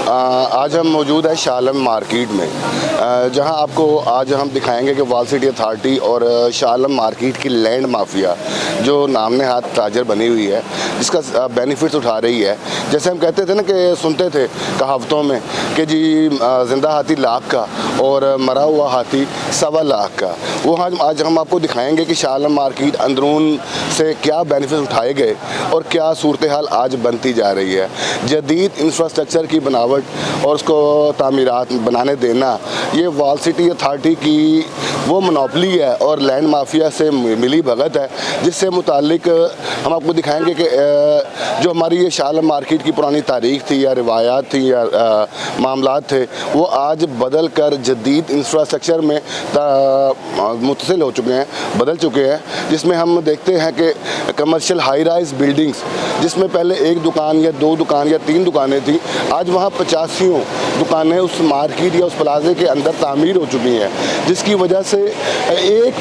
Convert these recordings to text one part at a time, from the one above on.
आज हम मौजूद है शाह आलम मार्केट में, जहां आपको आज हम दिखाएंगे कि वॉल सिटी अथॉरिटी और शाह आलम मार्केट की लैंड माफिया जो नामने हाथ ताजर बनी हुई है, जिसका बेनिफिट्स उठा रही है। जैसे हम कहते थे ना कि सुनते थे कहावतों में कि जी ज़िंदा हाथी लाख का और मरा हुआ हाथी 1.25 लाख का, वो आज हम आपको दिखाएंगे कि शाह आलम मार्केट अंदरून से क्या बेनिफिट उठाए गए और क्या सूरत हाल आज बनती जा रही है। जदीद इंफ्रास्ट्रक्चर की बनावट और उसको तामीरात बनाने देना, ये वॉल सिटी अथॉरिटी की वो मोनोपली है और लैंड माफिया से मिली भगत है, जिससे मुतालिक हम आपको दिखाएंगे कि जो हमारी ये शाह आलम मार्केट की पुरानी तारीख थी या रिवायात थी या मामलात थे, वो आज बदल कर जदीद इंफ्रास्ट्रक्चर में मुतसिल हो चुके हैं, बदल चुके हैं। जिसमें हम देखते हैं कि कमर्शियल हाई राइज बिल्डिंग्स, जिसमें पहले 1 दुकान या 2 दुकान या 3 दुकानें थी, आज वहाँ 85 दुकानें उस मार्केट या उस प्लाजे के अंदर तामीर हो चुकी हैं, जिसकी वजह से एक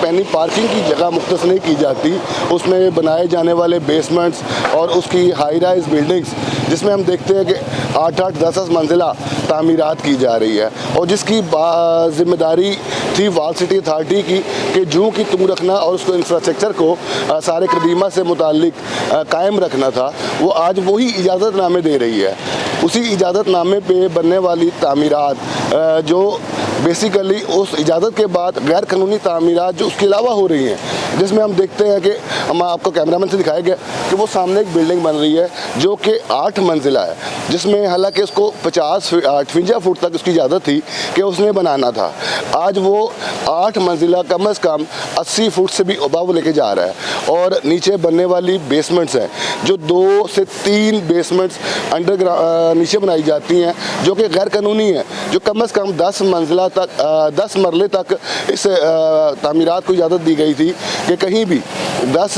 पैनी पार्किंग की जगह मुख्तस नहीं की जाती। उसमें बनाए जाने वाले बेसमेंट्स और उसकी हाई राइज बिल्डिंग्स, जिसमें हम देखते हैं कि 8-8, 10-10 मंजिला तामीरात की जा रही है, और जिसकी जिम्मेदारी थी वॉल सिटी अथॉरिटी की कि जूं की तुम रखना और उसको इंफ्रास्ट्रक्चर को सारे कदीमा से मुताल्लिक कायम रखना था, वो आज वही इजाज़तनामे दे रही है। उसी इजाज़तनामे पे बनने वाली तामीरात जो बेसिकली उस इजाज़त के बाद गैर कानूनी तामीरात जो उसके अलावा हो रही हैं, जिसमें हम देखते हैं कि हम आपको कैमरामैन से दिखाया गया कि वो सामने एक बिल्डिंग बन रही है जो कि 8 मंजिला है, जिसमें हालांकि उसको 58 फुट तक उसकी इजाज़त थी कि उसने बनाना था। आज वो 8 मंजिला कम से कम 80 फुट से भी अबव लेके जा रहा है, और नीचे बनने वाली बेसमेंट्स हैं जो 2 से 3 बेसमेंट्स अंडरग्राउंड नीचे बनाई जाती हैं, जो कि गैर कानूनी है, जो कम से कम 10 मंजिला तक 10 मरले तक इस तामीरात को इजाज़त दी गई थी कि कहीं भी 10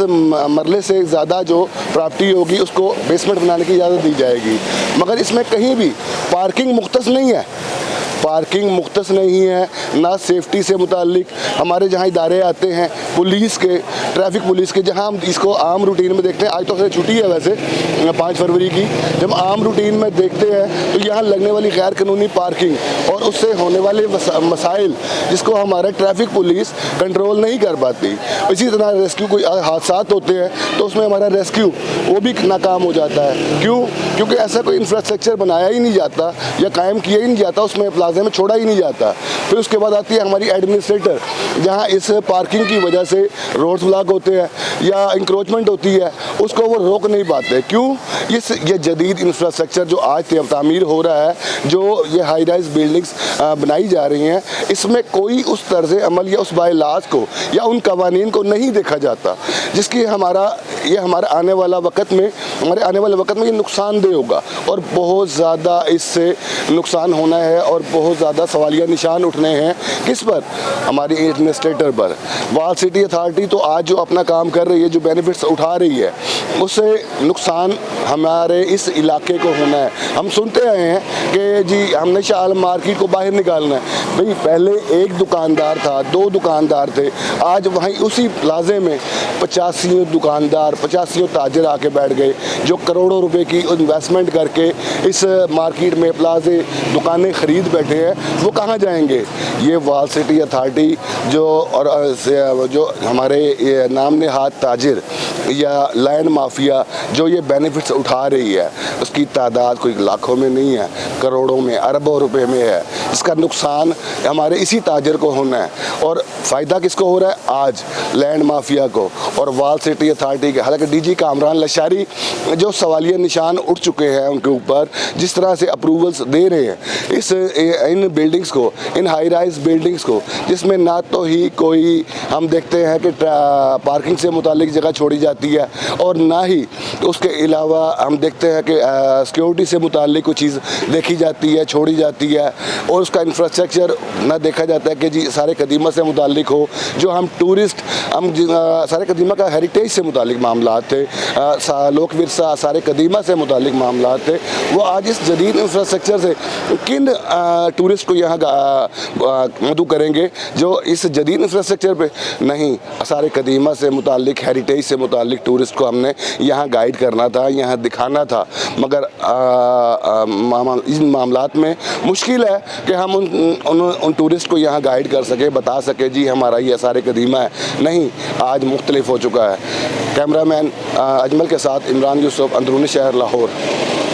मरले से ज़्यादा जो प्रॉपर्टी होगी उसको बेसमेंट बनाने की इजाज़त दी जाएगी। मगर इसमें कहीं भी पार्किंग मुख्तस नहीं है, पार्किंग मुख्तस नहीं है, ना सेफ्टी से मुताल्लिक हमारे जहाँ इदारे आते हैं पुलिस के, ट्रैफिक पुलिस के, जहाँ हम इसको आम रूटीन में देखते हैं। आज तो खैर छुट्टी है वैसे 5 फरवरी की, जब आम रूटीन में देखते हैं तो यहाँ लगने वाली गैर कानूनी पार्किंग और उससे होने वाले मसाइल, जिसको हमारा ट्रैफिक पुलिस कंट्रोल नहीं कर पाती। इसी तरह रेस्क्यू कोई हादसा होते हैं तो उसमें हमारा रेस्क्यू वो भी नाकाम हो जाता है। क्यों? क्योंकि ऐसा कोई इंफ्रास्ट्रक्चर बनाया ही नहीं जाता या कायम किया ही नहीं जाता, उसमें प्लाजे में छोड़ा ही नहीं जाता। फिर उसके बाद आती है हमारी एडमिनिस्ट्रेटर, जहां इस पार्किंग की वजह से रोड्स ब्लॉक होते हैं या इंक्रोचमेंट होती है, उसको वो रोक नहीं पाते। क्यों? ये जदीद इंफ्रास्ट्रक्चर जो आज तामीर हो रहा है, जो ये हाई राइज बिल्डिंग्स बनाई जा रही हैं, इसमें कोई उस तर्ज अमल या उस बायलाज को या उन कवानीन को नहीं देखा जाता, जिसकी हमारे आने वाले वक्त में ये नुकसानदेह होगा और बहुत ज़्यादा इससे नुकसान होना है और बहुत ज़्यादा सवालिया निशान उठने हैं। किस पर? हमारी एडमिनिस्ट्रेटर पर। वॉल सिटी अथॉरिटी तो आज जो अपना काम कर रही है, जो बेनिफिट्स उठा रही है, उससे नुकसान हमारे इस इलाके को होना है। हम सुनते आए हैं कि जी हमने शाह आलम मार्केट को बाहर निकालना है। भाई पहले 1 दुकानदार था, 2 दुकानदार थे, आज वहीं उसी प्लाजे में 85 दुकानदार, 85 ताजर आके बैठ गए, जो करोड़ों रुपए की इन्वेस्टमेंट करके इस मार्केट में प्लाजे दुकानें खरीद बैठे हैं। वो कहाँ जाएंगे? ये वॉल सिटी अथॉरिटी जो हमारे नामने हाथ ताजिर या लैंड माफिया जो ये बेनिफिट्स उठा रही है, उसकी तादाद कोई लाखों में नहीं है, करोड़ों में, अरबों रुपए में है। इसका नुकसान हमारे इसी ताजर को होना है और फ़ायदा किसको हो रहा है? आज लैंड माफिया को और वॉल सिटी अथॉरिटी के। हालांकि डीजी कामरान लशारी जो सवालिया निशान उठ चुके हैं उनके ऊपर, जिस तरह से अप्रूवल्स दे रहे हैं इन बिल्डिंग्स को, इन हाई राइज बिल्डिंग्स को, जिसमें ना तो ही कोई हम देखते हैं कि पार्किंग से मुतालिक जगह छोड़ी जाती है और ना ही उसके अलावा हम देखते हैं कि सिक्योरिटी से मुतालिक कोई चीज़ देखी जाती है, छोड़ी जाती है, और उसका इंफ्रास्ट्रक्चर ना देखा जाता है कि जी सारे कदीमा से मुतालिक हो। जो हम टूरिस्ट सारे कदीमा का हेरिटेज से मुतालिक मामला थे, लोक विरसा सारे कदीमा से मुतालिक मामला थे, वो आज इस जदीद इंफ्रास्ट्रक्चर से किन टूरिस्ट को यहाँ मदू करेंगे जो इस जदीद इंफ्रास्ट्रक्चर पे नहीं, सारे कदीमा से मुतालिक, हेरिटेज से मुतालिक टूरिस्ट को हमने यहाँ गाइड करना था, यहाँ दिखाना था। मगर इन मामलात में मुश्किल है कि हम उन टूरिस्ट को यहाँ गाइड कर सके, बता सके जी हमारा ये सारे कदीमा है। नहीं, आज मुख्तलिफ हो चुका है। कैमरामैन अजमल के साथ इमरान यूसुफ, अंदरूनी शहर लाहौर।